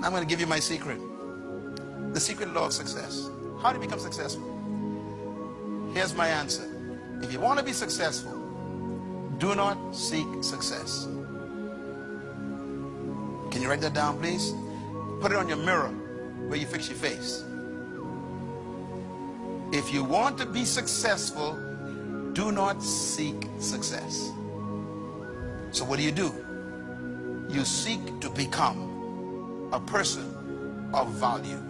I'm going to give you my secret. The secret law of success. How do you become successful? Here's my answer. If you want to be successful, do not seek success. Can you write that down, please? Put it on your mirror where you fix your face. If you want to be successful, do not seek success. So what do? You seek to become a person of value.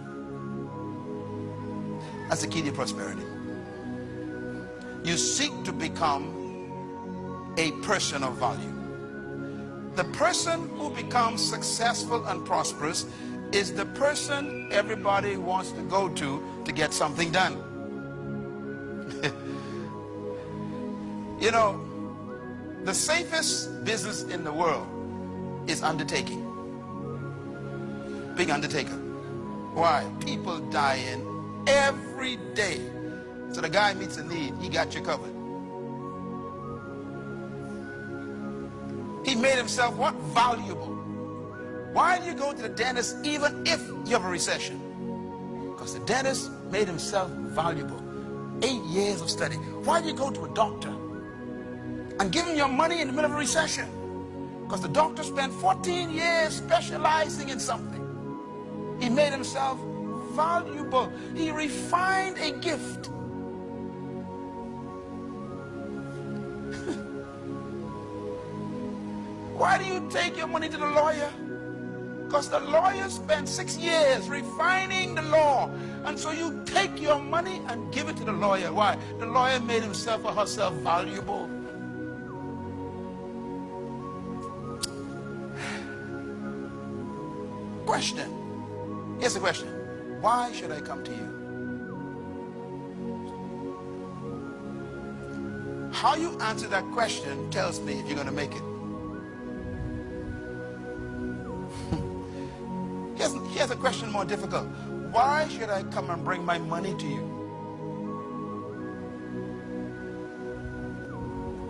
That's the key to prosperity. You seek to become a person of value. The person who becomes successful and prosperous is the person everybody wants to go to get something done. You know, the safest business in the world is undertaking. Big undertaker. Why? People dying every day. So the guy meets a need, he got you covered. He made himself what? Valuable. Why do you go to the dentist even if you have a recession? Because the dentist made himself valuable. 8 years of study. Why do you go to a doctor and give him your money in the middle of a recession? Because the doctor spent 14 years specializing in something. He made himself valuable. He refined a gift. Why do you take your money to the lawyer? Because the lawyer spent 6 years refining the law. And so you take your money and give it to the lawyer. Why? The lawyer made himself or herself valuable. Question. Here's the question. Why should I come to you? How you answer that question tells me if you're going to make it. Here's a question more difficult. Why should I come and bring my money to you?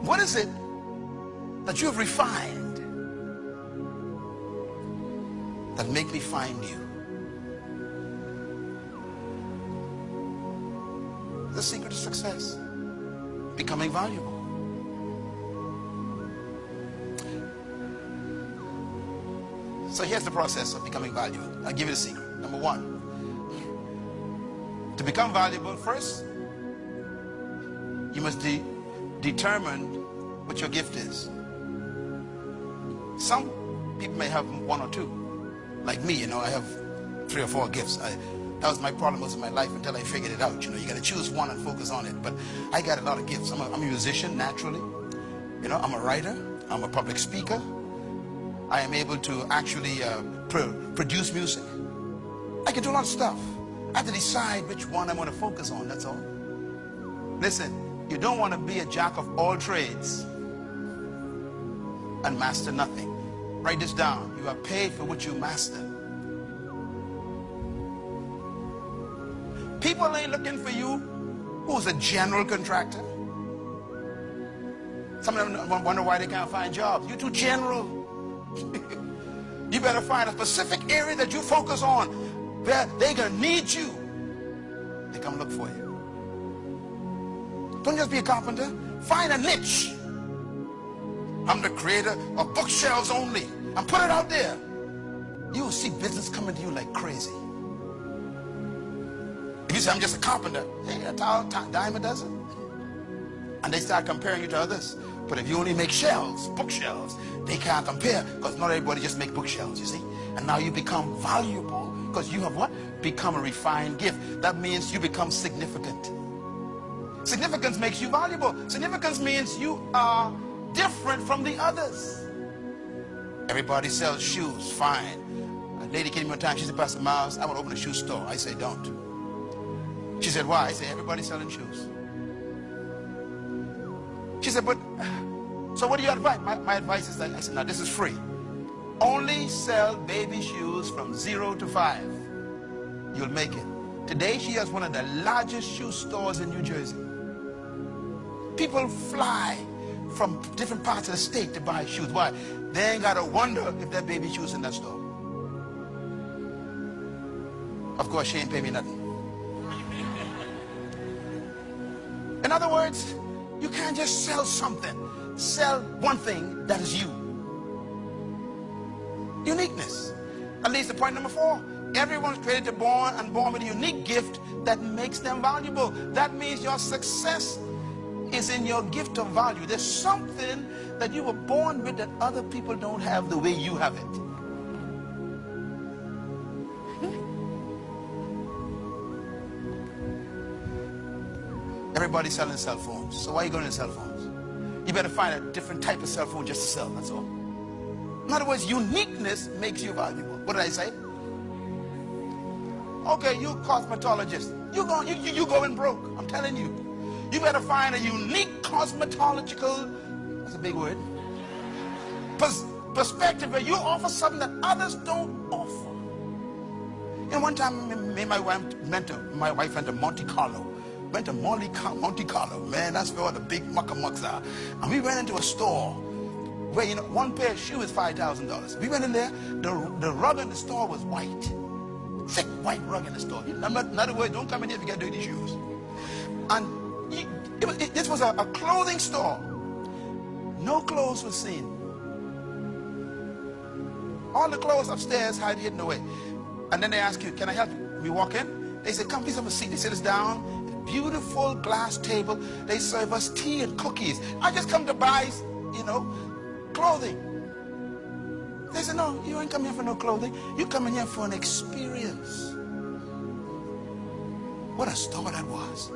What is it that you've refined that make me find you? The secret to success, becoming valuable. So here's the process of becoming valuable. I'll give you the secret. Number one, to become valuable, first, you must determine what your gift is. Some people may have one or two. Like me, you know, I have 3 or 4 gifts. That was my problem most of my life until I figured it out. You know, you got to choose one and focus on it. But I got a lot of gifts. I'm a musician, naturally. You know, I'm a writer. I'm a public speaker. I am able to actually produce music. I can do a lot of stuff. I have to decide which one I want to focus on, that's all. Listen, you don't want to be a jack of all trades and master nothing. Write this down. You are paid for what you master. People ain't looking for you who's a general contractor. Some of them wonder why they can't find jobs. You're too general. You better find a specific area that you focus on where they're going to need you. They come look for you. Don't just be a carpenter. Find a niche. I'm the creator of bookshelves only. And put it out there. You will see business coming to you like crazy. If you say, I'm just a carpenter, hey, a dime a dozen. And they start comparing you to others. But if you only make shelves, bookshelves, they can't compare because not everybody just make bookshelves, you see. And now you become valuable because you have what? Become a refined gift. That means you become significant. Significance makes you valuable. Significance means you are different from the others. Everybody sells shoes, fine. A lady came one time, she said, Pastor Miles, I want to open a shoe store. I say, don't. She said, why? I said, everybody's selling shoes. She said, but, so what do you advise? My advice is that, I said, now this is free. Only sell baby shoes from 0 to 5. You'll make it. Today she has one of the largest shoe stores in New Jersey. People fly from different parts of the state to buy shoes. Why? They ain't got to wonder if there are baby shoes in that store. Of course, she ain't pay me nothing. In other words, you can't just sell something. Sell one thing that is you. Uniqueness. That leads to point number 4. Everyone's created to born and born with a unique gift that makes them valuable. That means your success is in your gift of value. There's something that you were born with that other people don't have the way you have it. Everybody's selling cell phones. So why are you going to cell phones? You better find a different type of cell phone just to sell, that's all. In other words, uniqueness makes you valuable. What did I say? Okay, you cosmetologist. You going broke, I'm telling you. You better find a unique cosmetological, that's a big word, perspective where you offer something that others don't offer. And one time, me and my wife went to Monte Carlo. Went to Monte Carlo, man, that's where all the big muckamucks are. And we went into a store where, you know, one pair of shoes is $5,000. We went in there, the rug in the store was white. Thick white rug in the store. In other words, don't come in here if you got dirty shoes. And this was a clothing store. No clothes were seen. All the clothes upstairs had hidden away. And then they ask you, can I help you? We walk in. They say, come please have a seat. They sit us down. Beautiful glass table. They serve us tea and cookies. I just come to buy, you know, clothing. They said, no, you ain't come here for no clothing. You coming here for an experience. What a store that was.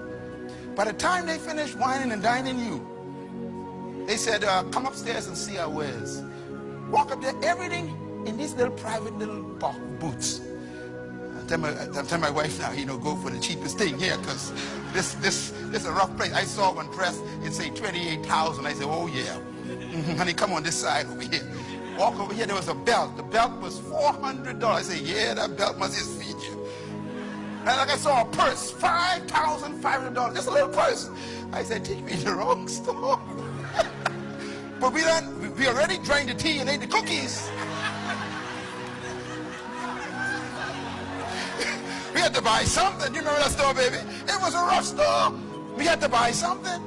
By the time they finished wining and dining you, they said, come upstairs and see our wares. Walk up there, everything in these little private little booths. I tell my wife now, you know, go for the cheapest thing here, because this is a rough place. I saw one dress, it say 28,000. I said, oh yeah. Honey, come on this side over here. Walk over here, there was a belt. The belt was $400. I said, yeah, that belt must just feed you. And like I saw a purse, $5,500. Just a little purse. I said, take me to the wrong store. But we already drank the tea and ate the cookies. We had to buy something. You remember that store, baby? It was a rough store. We had to buy something.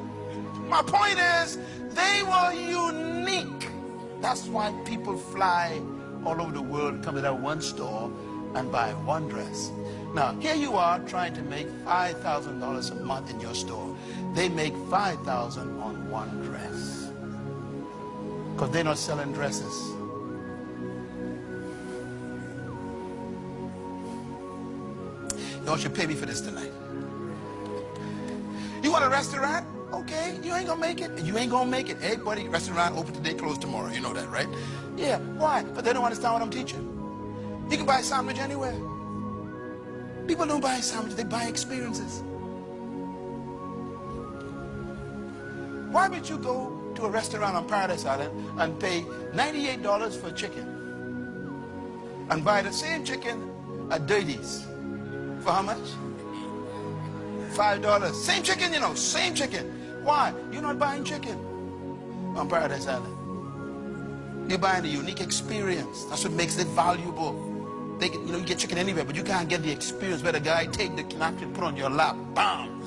My point is, they were unique. That's why people fly all over the world, come to that one store and buy one dress. Now, here you are trying to make $5,000 a month in your store. They make $5,000 on one dress. Because they're not selling dresses. Y'all should pay me for this tonight. You want a restaurant? Okay, you ain't gonna make it. You ain't gonna make it. Hey, buddy, restaurant open today, closed tomorrow. You know that, right? Yeah, why? But they don't understand what I'm teaching. You can buy a sandwich anywhere. People don't buy sandwiches, they buy experiences. Why would you go to a restaurant on Paradise Island and pay $98 for chicken and buy the same chicken at Dirty's? For how much? $5. Same chicken, you know, same chicken. Why? You're not buying chicken on Paradise Island. You're buying a unique experience. That's what makes it valuable. You get chicken anywhere, but you can't get the experience where the guy take the napkin, put on your lap, bam,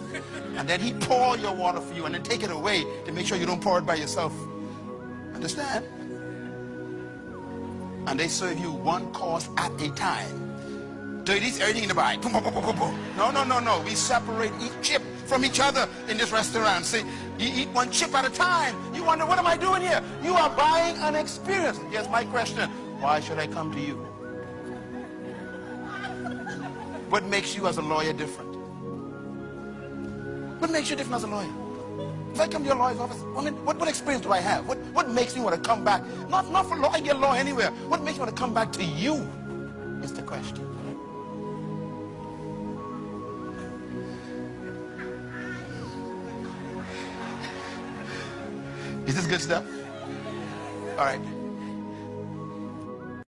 and then he pour your water for you and then take it away to make sure you don't pour it by yourself. Understand? And they serve you one course at a time. Dirty's everything in the bite. No. We separate each chip from each other in this restaurant. See, you eat one chip at a time. You wonder, what am I doing here? You are buying an experience. Here's my question. Why should I come to you? What makes you as a lawyer different? What makes you different as a lawyer? If I come to your lawyer's office, I mean, what experience do I have? What makes me want to come back? Not for law, I get law anywhere. What makes me want to come back to you is the question. Is this good stuff? All right.